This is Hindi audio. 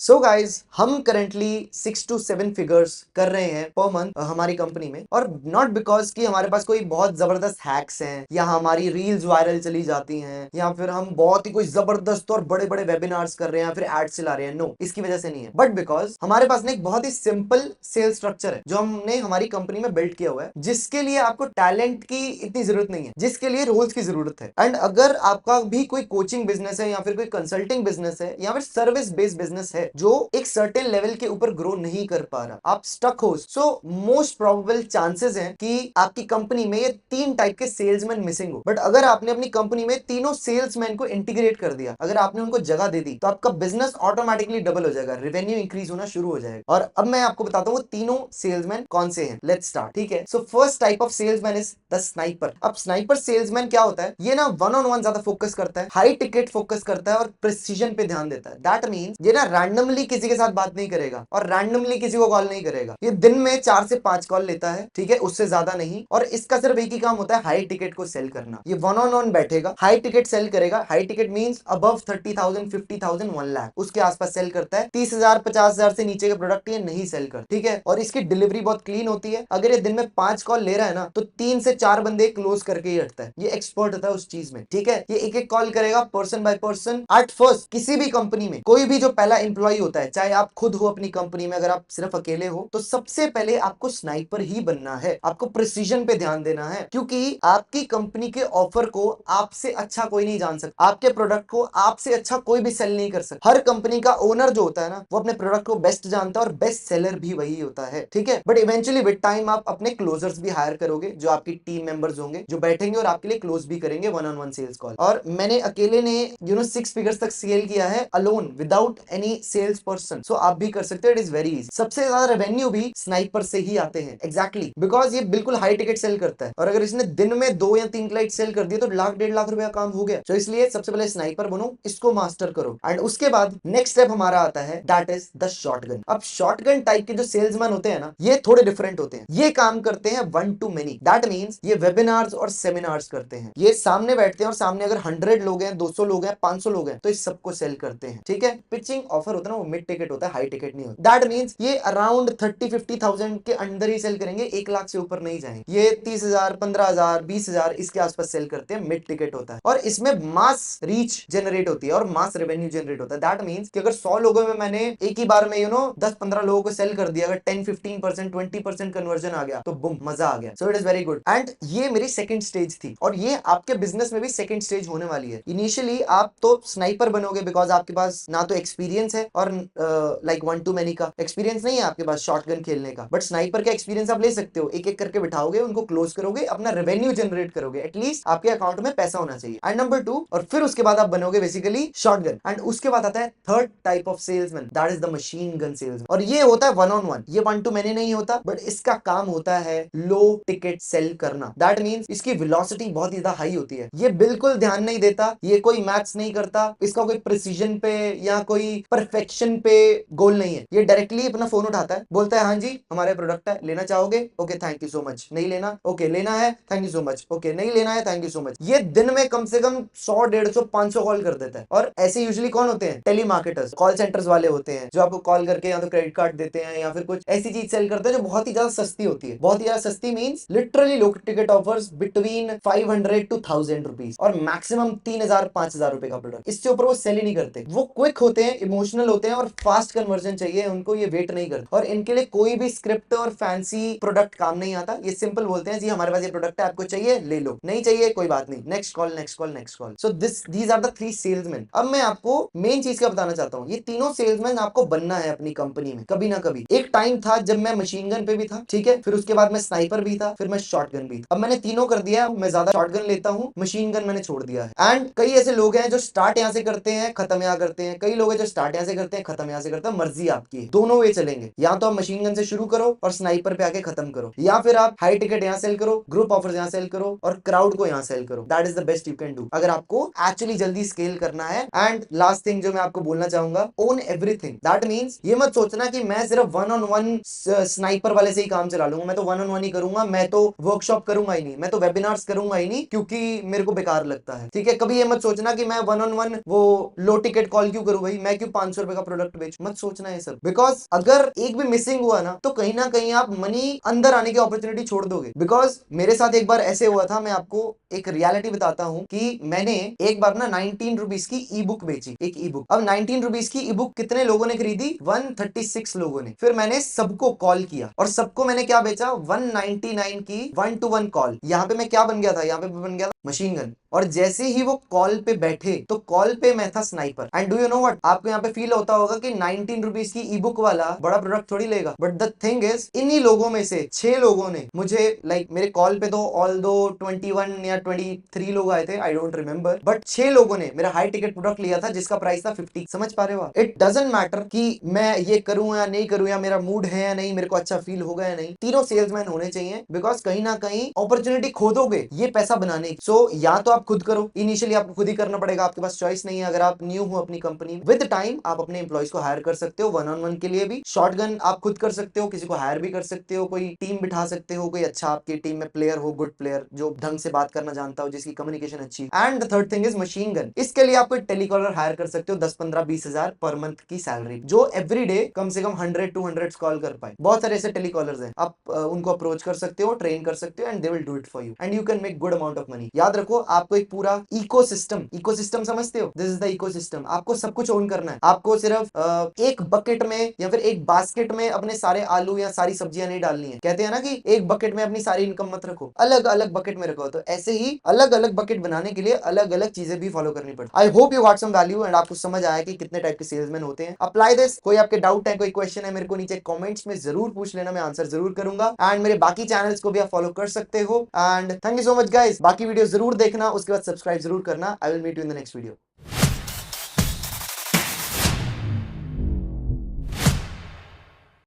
सो गाइज हम करेंटली 6 to 7 फिगर्स कर रहे हैं पर मंथ हमारी कंपनी में, और नॉट बिकॉज कि हमारे पास कोई बहुत जबरदस्त हैक्स हैं या हमारी रील्स वायरल चली जाती हैं या फिर हम बहुत ही कोई जबरदस्त और बड़े बड़े वेबिनार्स कर रहे हैं या फिर एड्स चला रहे हैं। नो, इसकी वजह से नहीं है, बट बिकॉज हमारे पास ना एक बहुत ही सिंपल सेल्स स्ट्रक्चर है जो हमने हमारी कंपनी में बिल्ड किया हुआ है, जिसके लिए आपको टैलेंट की इतनी जरूरत नहीं है, जिसके लिए रोल्स की जरूरत है। एंड अगर आपका भी कोई कोचिंग बिजनेस है या फिर कोई कंसल्टिंग बिजनेस है या फिर सर्विस बेस्ड बिजनेस है जो एक सर्टेन लेवल के ऊपर ग्रो नहीं कर पा रहा, आप स्टक हो, सो मोस्ट प्रोबेबल चांसेस हैं कि आपकी कंपनी में ये 3 टाइप के सेल्समैन मिसिंग हो। बट अगर आपने अपनी कंपनी में तीनों सेल्समैन को इंटीग्रेट कर दिया, अगर आपने उनको जगह दे दी, तो आपका बिजनेस ऑटोमेटिकली डबल हो जाएगा, रेवेन्यू इंक्रीज होना शुरू हो जाएगा। और अब मैं आपको बताता हूँ वो तीनों सेल्समैन कौन से हैं। Let's start. ठीक है, so first type of salesman is the sniper. अब स्नाइपर सेल्समैन क्या होता है? ये ना वन ऑन वन ज्यादा फोकस करता है, हाई टिकट फोकस करता है और प्रिसीजन पे ध्यान देता है। दैट मींस ये ना रैंडमली किसी के साथ बात नहीं करेगा और रैंडमली किसी को कॉल नहीं करेगा। ये दिन में 4 से 5 कॉल लेता है, ठीक है, उससे ज्यादा नहीं। और इसका सिर्फ एक ही काम होता है, हाई टिकट को सेल करना। ये वन ऑन वन बैठेगा, हाई टिकट सेल करेगा। High ticket means above 30,000, 50,000, 1 lakh, उसके आसपास सेल करता है। 30,000, 50,000 से नीचे के प्रोडक्ट ये नहीं सेल कर, ठीक है। और इसकी डिलीवरी बहुत क्लीन होती है। अगर ये दिन में 5 कॉल ले रहा है ना, तो 3 से 4 बंदे क्लोज करके ही हटता है। ये एक्सपर्ट होता है उस चीज में, ठीक है। ये एक एक कॉल करेगा person by person. At first किसी भी कंपनी में कोई भी जो पहला एम्प्लॉय होता है, चाहे आप खुद हो अपनी कंपनी में, अगर आप सिर्फ अकेले हो, तो सबसे पहले आपको स्नाइपर ही बनना है। आपको प्रिसीजन पे ध्यान देना है, क्योंकि आपकी कंपनी के ऑफर को आपसे अच्छा कोई नहीं जान सकता, आपके प्रोडक्ट को आपसे अच्छा कोई भी सेल नहीं कर सकता। हर कंपनी का ओनर जो होता है ना, वो अपने प्रोडक्ट को बेस्ट जानता है और बेस्ट सेलर भी वही होता है, ठीक है। बट इवेंचुअली विद टाइम आप अपने क्लोजर्स भी हायर करोगे, जो आपकी टीम मेंबर्स होंगे, जो बैठेंगे और आपके लिए क्लोज भी करेंगे one on one sales call. और मैंने अकेले ने 6 फिगर्स तक सेल किया है alone without any sales person. So आप भी कर सकते हो, इट इज वेरी इजी। सबसे ज्यादा रेवेन्यू भी स्नाइपर से ही आते हैं, एग्जैक्टली बिकॉज ये बिल्कुल हाई टिकट सेल करता है। और अगर इसने दिन में 2 या 3 क्लाइंट सेल कर दिए तो लाख 1.5 लाख रुपया काम हो गया। तो इसलिए सबसे पहले स्नाइपर बनो, इसको मास्टर करो। एंड उसके बाद नेक्स्ट स्टेप हमारा आता है, दैट इज द शॉटगन। अब शॉटगन टाइप के जो सेल्समैन होते हैं ना, ये थोड़े डिफरेंट होते हैं। ये काम करते हैं 1 to many। दैट मींस ये वेबिनार्स और सेमिनार्स करते हैं। ये सामने बैठते हैं और सामने अगर 100 लोग हैं, 200 लोग हैं, 500 लोग हैं, तो इस सबको सेल करते हैं, ठीक है। पिचिंग ऑफर होता है ना, वो मिड टिकट होता है, हाई टिकट नहीं होता। दैट मींस ये अराउंड 30-50,000 के अंदर ही सेल करेंगे, 1 लाख से ऊपर नहीं जाएंगे। ये 30,000, 15,000, 20,000 इसके आसपास सेल करते हैं, मिड टिकट होता है। और इसमें मास रीच जनरेट होती है और मास रेवेन्यू जनरेट होता है। दैट मींस कि अगर 100 लोगों में मैंने एक ही बार में 10-15 लोगों को सेल कर दिया, अगर 10-15%, 20% कन्वर्जन आ गया, तो बुम, मजा आ गया। So it is very good. And ये मेरी सेकंड स्टेज थी, और ये आपके बिजनेस में भी सेकंड स्टेज होने वाली है। इनिशियली आप तो स्नाइपर बनोगे बिकॉज आपके पास ना तो एक्सपीरियंस है और लाइक 1 to many का एक्सपीरियंस नहीं है आपके पास शॉटगन खेलने का। बट स्नाइपर का एक्सपीरियंस आप ले सकते हो, एक एक करके बिठाओगे, उनको क्लोज करोगे, अपना रेवेन्यू जनरेट करोगे, एटलीस्ट आपके अकाउंट में पैसा होना चाहिए। एंड नंबर 2, और फिर उसके बाद आप बनोगे बेसिकली शॉटगन। एंड उसके बाद आता है third type of salesman, that is the machine gun salesman. और ये होता है वन ऑन वन, ये 1 to many नहीं होता, बट इसका काम होता है लो टिकट सेल करना। दैट मींस इसकी वेलोसिटी बहुत ही ज्यादा हाई होती है। ये बिल्कुल ध्यान नहीं देता, ये कोई मैथ्स नहीं करता, इसका कोई प्रिसीजन पे या कोई परफेक्शन पे गोल नहीं है। ये डायरेक्टली अपना फोन उठाता है, बोलता है हाँ जी हमारे प्रोडक्ट है, लेना चाहोगे? Okay thank you so much. नहीं लेना? ओके लेना है, thank you so much. Okay नहीं लेना है, थैंक यू सो मच। ये दिन में कम से कम 100, 150, 500 कॉल कर देता है। और ऐसे यूजुअली कौन होते हैं? टेलीमार्केटर्स, कॉल सेंटर्स वाले होते हैं, जो आपको कॉल करके या तो क्रेडिट कार्ड देते हैं या फिर कुछ ऐसी चीज सेल करते हैं जो बहुत ही ज्यादा सस्ती होती है। बहुत ही ज्यादा सस्ती means literally low ticket offers between 500 to 1000 rupees, और मैक्सिमम 3,000, 5,000 रुपए का प्रोडक्ट। इससे ऊपर वो सेल ही नहीं करते। वो क्विक होते हैं, इमोशनल होते हैं और फास्ट कन्वर्जन चाहिए उनको, ये वेट नहीं करते। और इनके लिए कोई भी स्क्रिप्ट और फैंसी प्रोडक्ट काम नहीं आता। ये सिंपल बोलते हैं जी हमारे पास ये प्रोडक्ट है, आपको चाहिए ले लो, नहीं चाहिए कोई बात नहीं, next call, next call, next call. So these are the 3 salesman. अब मैं आपको मेन चीज क्या बताना चाहता हूँ, ये तीनों सेल्समैन आपको बनना है अपनी कंपनी में कभी ना कभी। एक टाइम था जब मैं मशीन गन पे भी था, ठीक है, फिर उसके बाद मैं स्नाइपर भी था, फिर मैं शॉटगन भी था। अब मैंने तीनों कर दिया, मैं ज्यादा शॉटगन लेता हूँ, मशीन गन मैंने छोड़ दिया है। एंड कई ऐसे लोग हैं जो स्टार्ट यहाँ से करते हैं, खत्म यहाँ करते हैं। कई लोग हैं जो स्टार्ट यहाँ से करते हैं, खत्म यहाँ से करते हैं। मर्जी आपकी है, दोनों वे चलेंगे। या तो आप मशीन गन से शुरू करो और स्नाइपर पे आके खत्म करो, या फिर आप हाई टिकट यहाँ सेल करो, ग्रुप ऑफर्स यहाँ सेल करो और क्राउड को यहाँ सेल करो। That is the best you can do अगर आपको एक्चुअली जल्दी स्केल करना है। एंड लास्ट थिंग जो मैं आपको बोलना चाहूंगा, ओन एवरीथिंग। दैट मींस ये मत सोचना कि मैं सिर्फ वन ऑन वन स्नाइपर वाले से ही काम चला लूंगा, मैं तो वन ऑन वन ही करूंगा, मैं तो वर्कशॉप करूंगा ही नहीं, मैं तो वेबिनार्स करूंगा ही नहीं, क्योंकि मेरे को बेकार लगता है, ठीक है। कभी ये मत सोचना कि मैं वन ऑन वन वो लो टिकट कॉल क्यों करूं भाई, मैं क्यों 500 रुपए का प्रोडक्ट बेचो, मत सोचना ये सब, बिकॉज अगर एक भी मिसिंग हुआ ना कहीं आप मनी अंदर आने की अपॉर्चुनिटी छोड़ दोगे। बिकॉज मेरे साथ एक बार ऐसे हुआ था, मैं आपको एक रियलिटी बताता हूँ कि मैंने एक बार ना 19 रुपीज की ई बुक बेची, एक ई बुक। अब 19 रुपीज की ई बुक कितने लोगों ने खरीदी? 136 लोगों ने। फिर मैंने सबको कॉल किया और सबको मैंने क्या बेचा? 199 की 1-to-1 कॉल। यहाँ पे मैं क्या बन गया था? यहाँ पे बन गया था मशीन गन। और जैसे ही वो कॉल पे बैठे तो कॉल पे मैं था sniper. And do you know what, आपको यहाँ पे फील होता होगा कि 19 रुपीज की ई बुक वाला बड़ा प्रोडक्ट थोड़ी लेगा, बट द थिंग इज इन्हीं लोगों में से 6 लोगों ने मुझे मेरे कॉल पे तो ऑल दो 21 या 23 लोग आए थे, आई डोंट रिमेंबर, बट 6 लोगों ने मेरा हाई टिकट प्रोडक्ट लिया था जिसका प्राइस था 50। समझ पा रहे हो? इट डजंट मैटर कि मैं ये करूं या नहीं करूं, या मेरा मूड है या नहीं, मेरे को अच्छा फील होगा या नहीं, तीनों सेल्समैन होने चाहिए। बिकॉज कहीं ना कहीं अपॉर्चुनिटी खोदोगे ये पैसा बनाने की। सो या तो आप खुद करो, इनिशियली आपको खुद ही करना पड़ेगा, आपके पास चॉइस नहीं है। अगर आप न्यू हो अपनी कंपनी, विद टाइम आप अपने एम्प्लॉइज को हायर कर सकते हो, 1-on-1 के लिए भी। शॉटगन आप खुद कर सकते हो, किसी को हायर भी कर सकते हो, कोई टीम बिठा सकते हो, कोई अच्छा आपकी टीम में प्लेयर हो, गुड प्लेयर जो ढंग से बात करना जानता हो, जिसकी कम्युनिकेशन अच्छी। And the third thing is machine gun. इसके लिए आप कोई टेलीकॉलर हायर कर सकते हो, 10-15-20 हजार पर मंथ की सैलरी, जो एवरी डे कम से कम 100-200 कॉल कर पाए। बहुत सारे ऐसे टेलीकॉलर्स हैं, आप उनको अप्रोच कर सकते हो, ट्रेन कर सकते हो, and they will do it for you and you can make good amount of money. याद रखो, आपको एक पूरा इकोसिस्टम समझते हो? This is the ecosystem. आपको सब कुछ ओन करना है। आपको सिर्फ एक बकेट में या फिर एक बास्केट में अपने सारे आलू या सारी सब्जियां नहीं डालनी है। कहते हैं ना कि एक बकेट में अपनी सारी इनकम मत रखो, अलग अलग बकेट में रखो। तो ऐसे ही अलग अलग बकेट बनाने के लिए अलग अलग चीजें भी फॉलो करनी पड़ती। I hope you got some value and आपको समझ आया कि कितने टाइप के सेल्समैन होते हैं। Apply this. कोई आपके डाउट है, कोई क्वेश्चन है, मेरे को नीचे कमेंट्स में जरूर पूछ लेना, मैं आंसर जरूर करूंगा। एंड मेरे बाकी चैनल्स को भी आप फॉलो कर सकते हो। And thank you so much guys. बाकी वीडियो जरूर देखना, उसके बाद सब्सक्राइब जरूर करना। I will meet you in the next video.